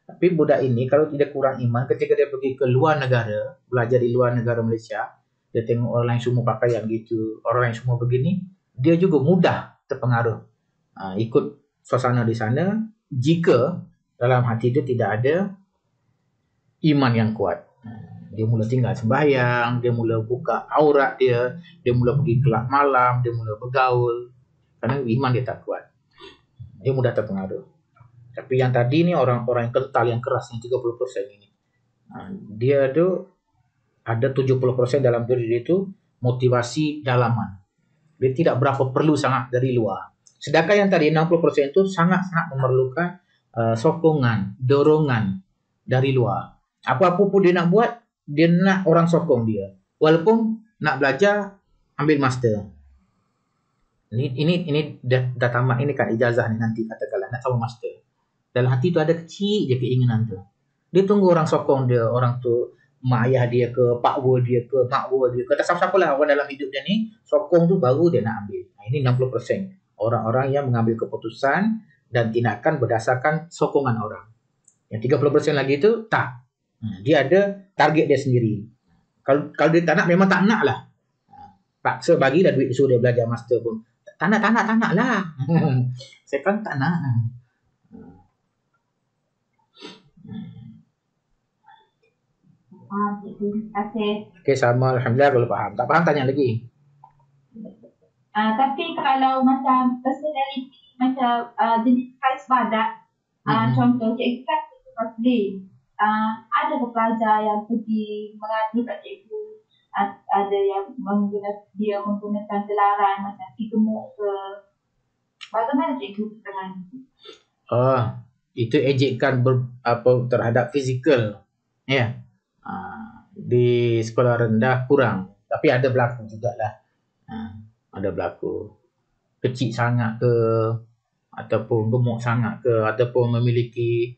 Tapi budak ini kalau tidak kurang iman, ketika dia pergi ke luar negara, belajar di luar negara Malaysia, dia tengok orang lain semua pakai yang gitu, orang lain semua begini, dia juga mudah terpengaruh ikut suasana di sana jika dalam hati dia tidak ada iman yang kuat. Dia mula tinggal sembahyang, dia mula buka aurat dia mula pergi kelab malam, dia mula bergaul, kerana iman dia tak kuat. Dia mudah terpengaruh. Tapi yang tadi ni orang-orang yang kental, yang keras, yang 30% ini, dia tu ada 70% dalam diri dia tu motivasi dalaman. Dia tidak berapa perlu sangat dari luar. Sedangkan yang tadi 60% itu sangat-sangat memerlukan sokongan, dorongan dari luar. Apa-apa pun dia nak buat, dia nak orang sokong dia. Walaupun nak belajar, ambil master. Ini dah tamat, ini kan ijazah ni nanti katakanlah nak sama master. Dalam hati tu ada kecil je keinginan tu. Dia tunggu orang sokong dia, orang tu mak ayah dia ke, pak wo dia ke, mak wo dia ke, tak siapa lah orang dalam hidup dia ni, sokong tu baru dia nak ambil. Ini 60%. Orang-orang yang mengambil keputusan dan tindakan berdasarkan sokongan orang. Yang 30% lagi tu tak. Dia ada target dia sendiri. Kalau dia tak nak, memang tak nak lah. Paksa bagilah duit suruh dia belajar master pun. Tak nak lah. Saya kan tak nak. Terima kasih. Okey, sama. Alhamdulillah kalau faham. Tak faham tanya lagi. Tapi kalau macam personality, macam jenis khas badak, contoh cikgu kan cikgu Fasli, ada ke pelajar yang pergi mengadu kat cikgu, ada yang menggunakan gelaran macam si gemuk ke, bagaimana cikgu dengan itu ejekan terhadap fizikal, ya. Di sekolah rendah kurang, tapi ada berlaku jugalah. Ada berlaku kecil sangat ke, ataupun gemuk sangat ke, ataupun memiliki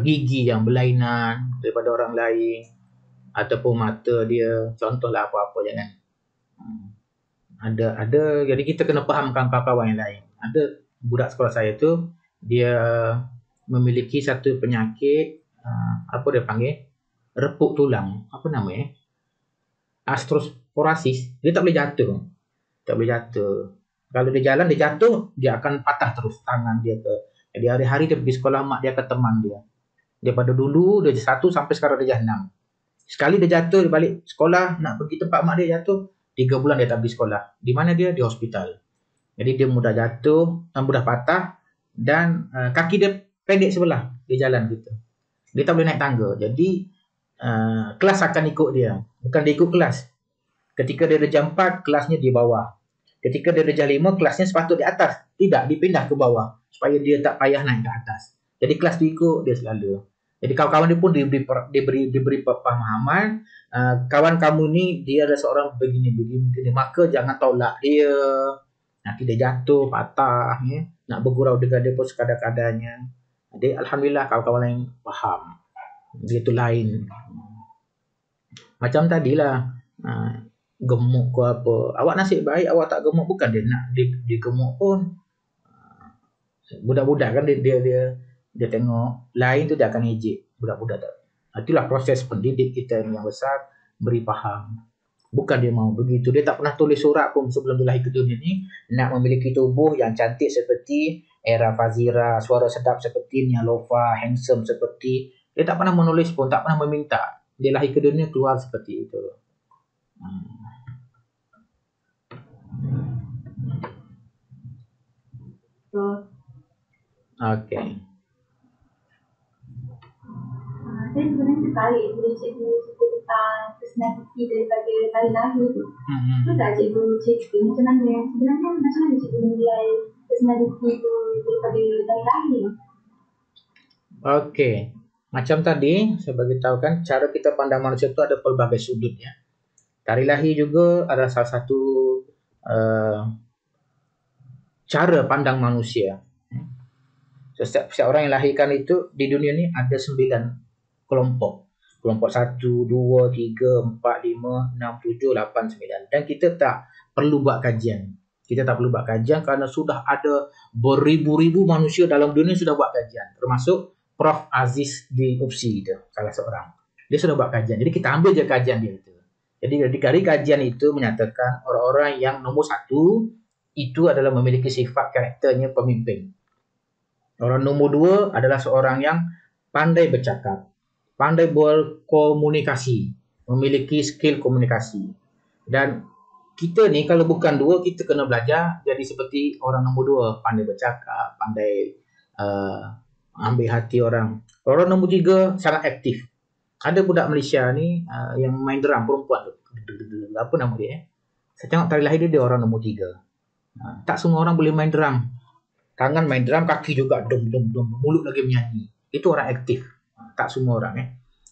gigi yang berlainan daripada orang lain, ataupun mata dia, contohlah apa-apa jangan. Ada jadi kita kena fahamkan kawan-kawan yang lain. Ada budak sekolah saya tu, dia memiliki satu penyakit, apa dia panggil, repuk tulang, apa namanya, osteoporosis. Dia tak boleh jatuh. Kalau dia jalan, dia jatuh, dia akan patah terus tangan dia ke. Jadi hari-hari dia pergi sekolah, mak dia ke teman dia. Daripada dulu dia 1 sampai sekarang dia 6. Sekali dia jatuh, dia balik sekolah, nak pergi tempat mak dia jatuh, 3 bulan dia tak pergi sekolah. Di mana dia? Di hospital. Jadi dia mudah jatuh, mudah patah, dan kaki dia pendek sebelah. Dia jalan gitu. Dia tak boleh naik tangga. Jadi kelas akan ikut dia. Bukan dia ikut kelas. Ketika dia darjah 4, kelasnya di bawah. Ketika dia darjah 5, kelasnya sepatut di atas. Tidak, dipindah ke bawah. Supaya dia tak payah naik ke atas. Jadi kelas tu ikut dia selalu. Jadi kawan-kawan dia pun diberi pemahaman, kawan kamu ni dia adalah seorang begini, maka jangan tolak dia. Nanti dia jatuh, patah, ya. Nak bergurau dengan dia pun sekadar-kadarnya. Jadi alhamdulillah kawan-kawan lain faham. Dia tu lain. Macam tadilah, gemuk ke apa. Awak nasib baik awak tak gemuk, bukan dia nak dia gemuk pun. Budak-budak kan dia tengok lain tu dia akan ejek budak-budak tak. Itulah proses pendidik kita yang besar, beri faham. Bukan dia mau begitu. Dia tak pernah tulis surat pun sebelum dia lahir ke dunia ni nak memiliki tubuh yang cantik seperti Era Fazira, suara sedap seperti Nia Lofa, handsome seperti. Dia tak pernah menulis pun, tak pernah meminta. Dia lahir ke dunia keluar seperti itu. Okay. Saya sebenarnya tertarik bila cikgu sebut tentang personality daripada dari lahir tu. Tu tak cikgu cerita macam mana cikgu menilai personality tu daripada dari lahir? Okay. Macam tadi, saya beritahu kan, cara kita pandang manusia itu ada pelbagai sudut ya. Tari lahir juga adalah salah satu cara pandang manusia. Setiap orang yang lahirkan itu di dunia ini ada 9 kelompok. Kelompok 1, 2, 3, 4, 5, 6, 7, 8, 9. Dan kita tak perlu buat kajian. Kita tak perlu buat kajian karena sudah ada beribu-ribu manusia dalam dunia sudah buat kajian. Termasuk Prof. Aziz di UPSI itu, salah seorang. Dia sudah buat kajian. Jadi kita ambil je kajian dia itu. Jadi dari kajian itu menyatakan orang-orang yang nomor 1 itu adalah memiliki sifat karakternya pemimpin. Orang nomor 2 adalah seorang yang pandai bercakap, pandai berkomunikasi, memiliki skill komunikasi. Dan kita ni kalau bukan 2, kita kena belajar jadi seperti orang nomor 2, pandai bercakap, pandai ambil hati orang. Orang nombor 3 sangat aktif. Ada budak Malaysia ni yang main drum, perempuan tu. Apa nama dia? Saya tengok tari lahir dia orang nombor 3. Tak semua orang boleh main drum. Tangan main drum, kaki juga dum, mulut lagi menyanyi. Itu orang aktif. Tak semua orang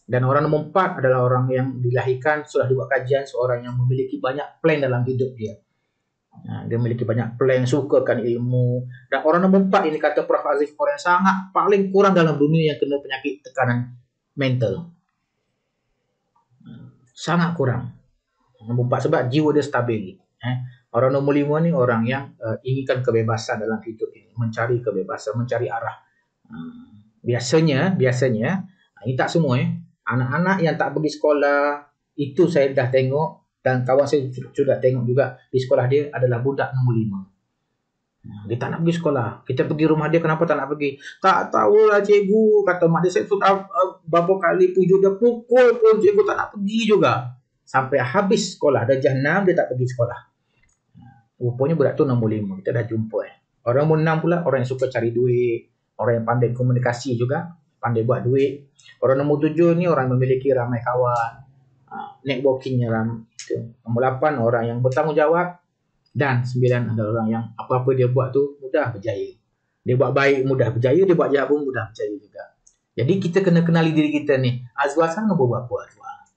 Dan orang nombor 4 adalah orang yang dilahirkan sudah dibuat kajian, seorang yang memiliki banyak plan dalam hidup dia. Dia memiliki banyak plan, sukakan ilmu. Dan orang nombor 4 ini kata Prof. Aziz, orang yang sangat paling kurang dalam dunia yang kena penyakit tekanan mental. Sangat kurang. Nombor 4 sebab jiwa dia stabil. Orang nombor 5 ni orang yang inginkan kebebasan dalam hidup ini, mencari kebebasan, mencari arah. Biasanya ini tak semua anak-anak yang tak pergi sekolah itu saya dah tengok. Dan kawan saya sudah tengok juga di sekolah dia adalah budak nombor 5. Dia tak nak pergi sekolah. Kita pergi rumah dia, kenapa tak nak pergi? Tak tahulah cikgu, kata mak dia, saya sudah berapa kali pujuk dia, pukul pun cikgu tak nak pergi juga. Sampai habis sekolah, darjah 6 dia tak pergi sekolah. Rupanya budak tu nombor 5, kita dah jumpa. Orang nombor 6 pula, orang yang suka cari duit, orang yang pandai komunikasi juga, pandai buat duit. Orang nombor 7 ni orang memiliki ramai kawan, networkingnya ramai. Nombor 8 orang yang bertanggungjawab. Dan 9 adalah orang yang apa-apa dia buat tu mudah berjaya. Dia buat baik mudah berjaya, dia buat jahat pun mudah berjaya juga. Jadi kita kena kenali diri kita ni. Azwar sana nombor berapa Azwar?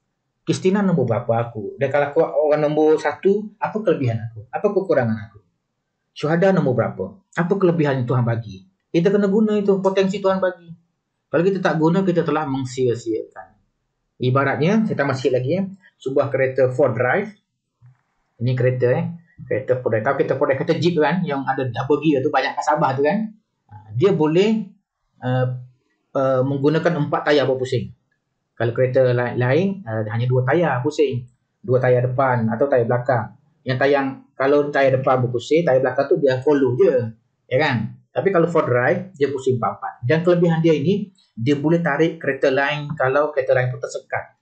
Kristina nombor berapa aku? Dan kalau aku orang nombor 1, apa kelebihan aku? Apa kekurangan aku? Syuhada nombor berapa? Apa kelebihan Tuhan bagi? Kita kena guna itu, potensi Tuhan bagi. Kalau kita tak guna, kita telah mengsia-siakan. Ibaratnya, saya tambah sikit lagi sebuah kereta Ford Drive. Ini kereta kereta Ford Drive. Tahu kereta Ford Drive, kereta Jeep kan, yang ada double gear tu, banyak kasabah tu kan. Dia boleh menggunakan 4 tayar berpusing. Kalau kereta lain hanya 2 tayar pusing. 2 tayar depan atau tayar belakang. Kalau tayar depan berpusing, tayar belakang tu dia follow je. Ya kan? Tapi kalau Ford Drive, dia pusing 4-4. Dan kelebihan dia ini, dia boleh tarik kereta lain kalau kereta lain tu tersekat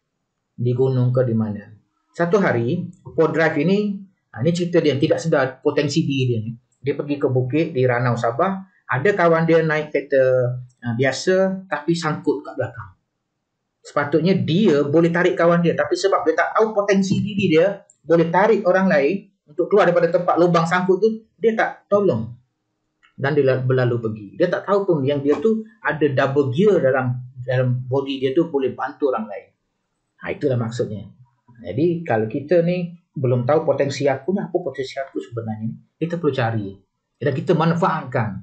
di gunung ke di mana. Satu hari, Ford Drive ini cerita dia yang tidak sedar potensi diri dia ni. Dia pergi ke bukit di Ranau Sabah, ada kawan dia naik kereta biasa tapi sangkut kat belakang. Sepatutnya dia boleh tarik kawan dia, tapi sebab dia tak tahu potensi diri dia boleh tarik orang lain untuk keluar daripada tempat lubang sangkut tu, dia tak tolong. Dan dia berlalu pergi. Dia tak tahu pun yang dia tu ada double gear dalam body dia tu boleh bantu orang lain. Itulah maksudnya. Jadi kalau kita ni belum tahu potensi aku ni, apa potensi aku sebenarnya ni, kita perlu cari. Dan kita manfaatkan.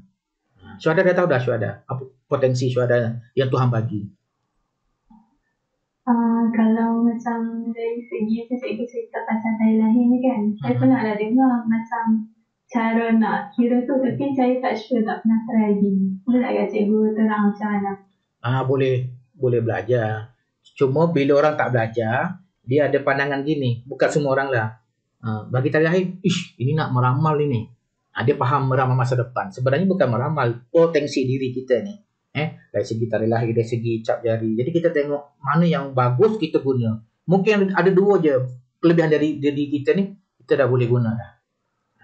Syuhada dah tahu dah Syuhada apa potensi Syuhada yang Tuhan bagi. Kalau macam dari segi saya cerita pasal tari lahir ni kan, saya pernah ada dengar macam cara nak kira tu, tapi saya tak sure, tak pernah try lagi. Boleh tak cikgu terang macam mana? Boleh belajar. Cuma bila orang tak belajar, dia ada pandangan gini. Bukan semua orang lah. Bagi tari lahir, ini nak meramal ini. Dia faham meramal masa depan. Sebenarnya bukan meramal, potensi diri kita ni. Dari segi tari lahir, dari segi cap jari. Jadi kita tengok mana yang bagus kita guna. Mungkin ada 2 je kelebihan dari diri kita ni, kita dah boleh guna dah.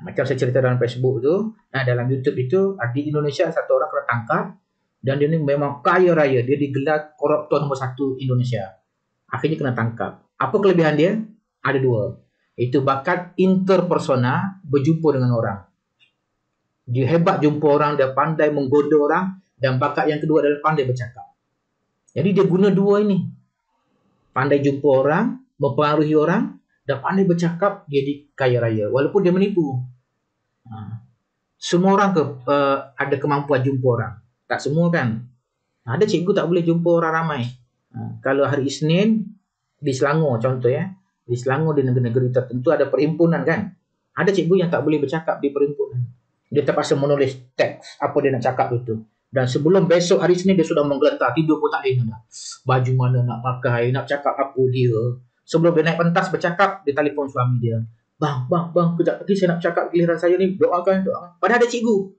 Macam saya cerita dalam Facebook tu, dalam YouTube itu, di Indonesia satu orang kena tangkap dan dia ni memang kaya raya. Dia digelar koruptor nombor 1 Indonesia. Akhirnya kena tangkap. Apa kelebihan dia? Ada 2. Itu bakat interpersonal, berjumpa dengan orang. Dia hebat jumpa orang, dia pandai menggoda orang, dan bakat yang kedua adalah pandai bercakap. Jadi dia guna dua ini. Pandai jumpa orang, mempengaruhi orang, dan pandai bercakap, dia kaya raya. Walaupun dia menipu. Semua orang ada kemampuan jumpa orang. Tak semua kan. Ada cikgu tak boleh jumpa orang ramai. Kalau hari Isnin, di Selangor contoh ya. Di Selangor, di negeri-negeri tertentu ada perhimpunan kan. Ada cikgu yang tak boleh bercakap di perhimpunan. Dia terpaksa menulis teks apa dia nak cakap itu. Dan sebelum besok hari Senin dia sudah menggeletar, tidur pun tak lena dah. Baju mana nak pakai, nak cakap apa dia. Sebelum dia naik pentas bercakap, dia telefon suami dia. Bang, kejap lagi saya nak cakap giliran saya ni, doakan. Padahal ada cikgu.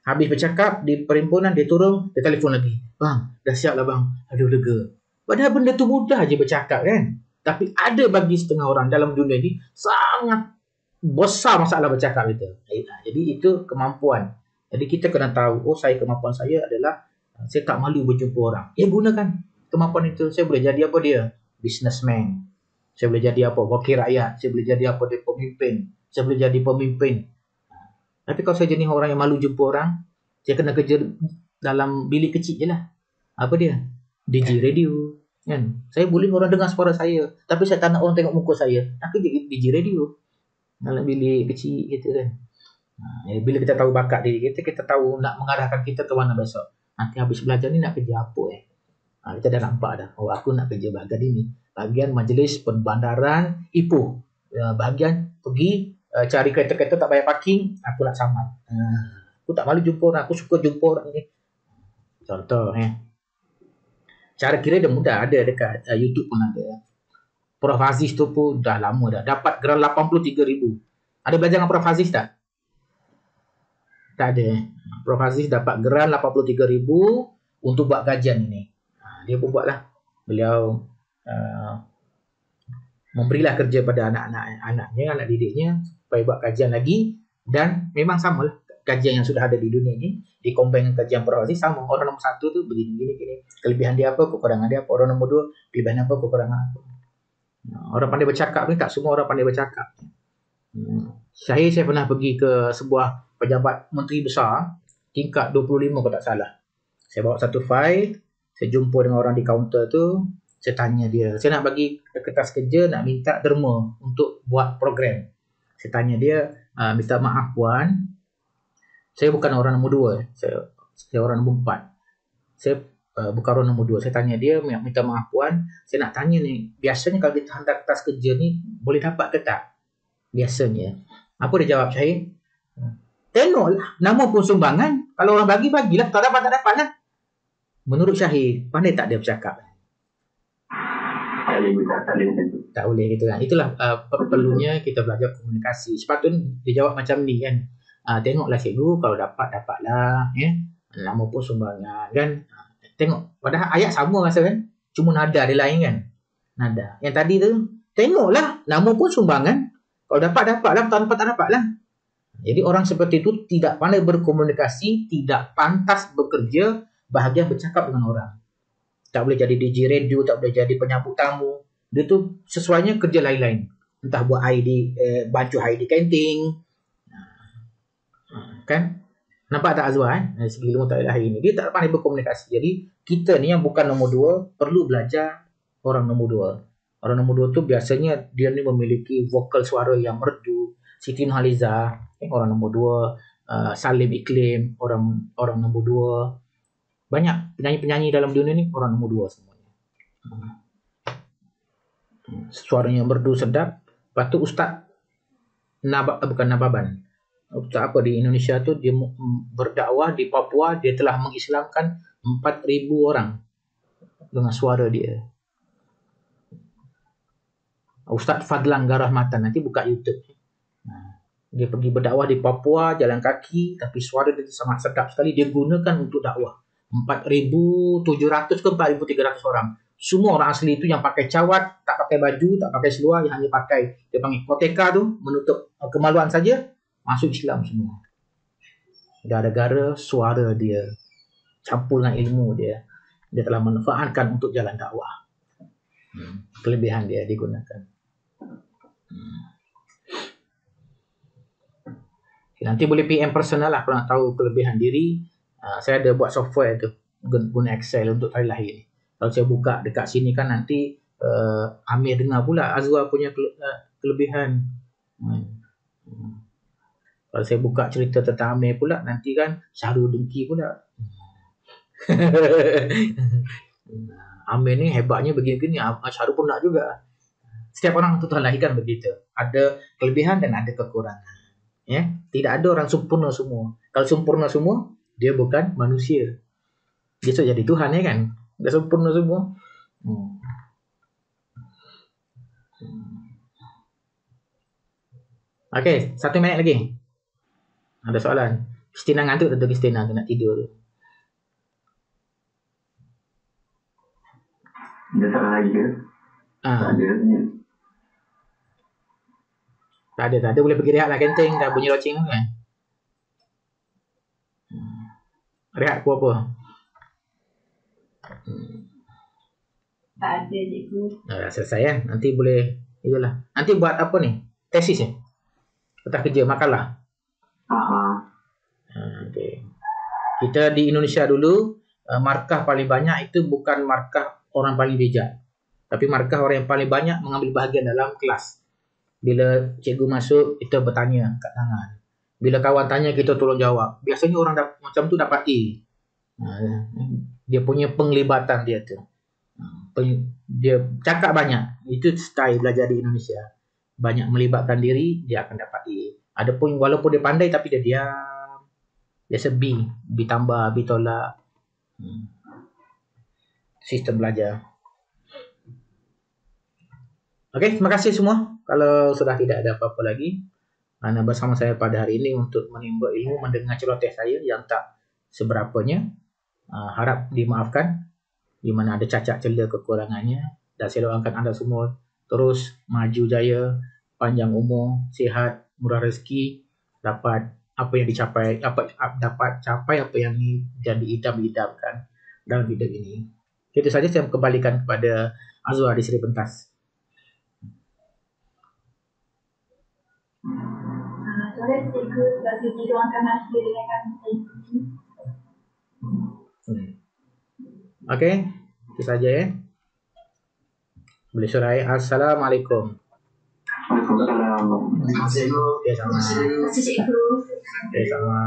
Habis bercakap di perhimpunan, dia turun, dia telefon lagi. Bang, dah siap lah bang, aduh lega. Padahal benda tu mudah je bercakap kan. Tapi ada bagi setengah orang dalam dunia ni, sangat besar masalah bercakap itu. Jadi itu kemampuan. Jadi kita kena tahu, kemampuan saya adalah saya tak malu berjumpa orang. Gunakan kemampuan itu. Saya boleh jadi apa dia? Businessman. Saya boleh jadi apa? Wakil rakyat. Saya boleh jadi apa? Dia pemimpin. Saya boleh jadi pemimpin. Tapi kalau saya jenis orang yang malu jumpa orang, saya kena kerja dalam bilik kecil je lah. Apa dia? DJ radio. Kan? Saya boleh orang dengar suara saya. Tapi saya tak nak orang tengok muka saya. Nak kerja DJ radio. Dalam bilik kecil gitu kan. Bila kita tahu bakat diri kita, kita tahu nak mengarahkan kita ke mana besok. Nanti habis belajar ni nak kerja apa kita dah nampak dah. Aku nak kerja bahagian ini. Bahagian majlis pembandaran Ipoh. Bahagian pergi cari kereta-kereta tak bayar parking, aku nak saman. Aku tak malu jumpa orang, aku suka jumpa orang ni. Contoh cara kira dia mudah, ada dekat YouTube pun ada. Prof Aziz tu pun dah lama dah dapat geran 83,000. Ada belajar dengan Prof Aziz tak? Tak ada. Prof Aziz dapat geran 83,000 untuk buat kajian ini. Dia pun buatlah. Beliau memberilah kerja pada anak-anaknya, anak didiknya supaya buat kajian lagi, dan memang samalah kajian yang sudah ada di dunia ini dikombin dengan kajian Prof Aziz sama. Orang nombor 1 tu begini. Kelebihan dia apa, kekurangan dia apa. Orang nombor 2, kelebihan apa, kekurangan apa. Orang pandai bercakap ni tak semua orang pandai bercakap. Saya pernah pergi ke sebuah pejabat menteri besar tingkat 25 kalau tak salah. Saya bawa satu file, saya jumpa dengan orang di kaunter tu, saya tanya dia, saya nak bagi kertas kerja, nak minta derma untuk buat program. Saya tanya dia, minta maaf puan, saya bukan orang nombor 2, saya orang nombor 4. Saya bukan orang nombor 2. Saya tanya dia, minta maaf puan, saya nak tanya ni, biasanya kalau kita hantar kertas kerja ni boleh dapat ke tak? Biasanya. Apa dia jawab saya? Tengoklah, nama pun sumbangan. Kalau orang bagilah. Tak dapat lah. Menurut Syahir, pandai tak dia bercakap? Tak boleh gitu kan. Itulah perlunya kita belajar komunikasi. Sepatutnya dia jawab macam ni kan. Tengoklah cikgu, kalau dapatlah. Nama pun sumbangan kan. Tengok, padahal ayat sama rasa kan. Cuma nada dia lain kan. Nada. Yang tadi tu, tengoklah, nama pun sumbangan. Kalau dapatlah, tak dapatlah. Jadi orang seperti itu tidak pandai berkomunikasi, tidak pantas bekerja, bahagian bercakap dengan orang. Tak boleh jadi DJ radio, tak boleh jadi penyambut tamu. Dia tu sesuainya kerja lain-lain. Entah buat bancu air di kantin. Kan? Nampak tak Azwar segi ilmu tak hari ini. Dia tak pandai berkomunikasi. Jadi kita ni yang bukan nombor 2 perlu belajar orang nombor 2. Orang nombor 2 tu biasanya dia ni memiliki vokal suara yang merdu. Siti Nurhaliza, orang nombor 2, Salim Iklim, orang nombor 2. Banyak penyanyi-penyanyi dalam dunia ni orang nombor 2 semuanya. Suaranya merdu sedap. Lepas tu Ustaz bukan Nababan. Ustaz apa di Indonesia tu, dia berdakwah di Papua, dia telah mengislamkan 4,000 orang dengan suara dia. Ustaz Fadlan Garahmatan, nanti buka YouTube. Dia pergi berdakwah di Papua, jalan kaki, tapi suara dia sangat sedap sekali. Dia gunakan untuk dakwah. 4,700 ke 4,300 orang. Semua orang asli itu yang pakai cawat, tak pakai baju, tak pakai seluar, yang hanya pakai, dia panggil koteka tu, menutup kemaluan saja, masuk Islam semua. Gara-gara suara dia, campur dengan ilmu dia telah manfaatkan untuk jalan dakwah. Kelebihan dia digunakan. Nanti boleh PM personal lah kalau nak tahu kelebihan diri. Saya ada buat software tu, guna Excel untuk tarikh lahir. Kalau saya buka dekat sini kan nanti Amir dengar pula Azwa punya kelebihan. Kalau saya buka cerita tentang Amir pula, nanti kan Syahrul dengki pula. Amir ni hebatnya begini-begini, Syahrul pun nak juga. Setiap orang tu Tuhan lahirkan begitu. Ada kelebihan dan ada kekurangan. Ya, tidak ada orang sempurna semua. Kalau sempurna semua, dia bukan manusia. Dia sudah jadi Tuhan ya kan? Dah sempurna semua. Okey, 1 minit lagi. Ada soalan? Kristina ngantuk tentu Kristina nak tidur. Ada soalan lagi ke? Tak ada. Boleh pergi rehat lah kenteng. Dah bunyi loceng kan? Rehat pun apa? Tak ada cikgu. Dah selesai kan? Nanti boleh, itulah. Nanti buat apa ni? Tesis ya? Petah kerja, makalah. Okay. Kita di Indonesia dulu, markah paling banyak itu bukan markah orang paling bijak. Tapi markah orang yang paling banyak mengambil bahagian dalam kelas. Bila cikgu masuk, kita bertanya kat tangan. Bila kawan tanya, kita tolong jawab. Biasanya orang macam tu dapat A. Dia punya penglibatan dia tu. Dia cakap banyak. Itu style belajar di Indonesia. Banyak melibatkan diri, dia akan dapat A. Adapun walaupun dia pandai, tapi dia diam. Biasa B. B tambah, B tolak. Sistem belajar. Okey, terima kasih semua. Kalau sudah tidak ada apa-apa lagi, Anda bersama saya pada hari ini untuk menimba ilmu, mendengar celoteh saya yang tak seberapanya. Harap dimaafkan di mana ada cacat celah kekurangannya, dan saya doakan anda semua terus maju jaya, panjang umur, sihat, murah rezeki, dapat apa yang dicapai, dapat capai apa yang jadi idam-idamkan dalam hidup ini. Itu saja saya kembalikan kepada Azwa di Seri Pentas. Sore cikgu, terima kasih diluangkan hasil dengan kami ini. Okey, itu saja ya. Boleh surai. Assalamualaikum. Waalaikumsalam. Terima kasih, cikgu. Okay, sama. Terima kasih cikgu. Okay, sama.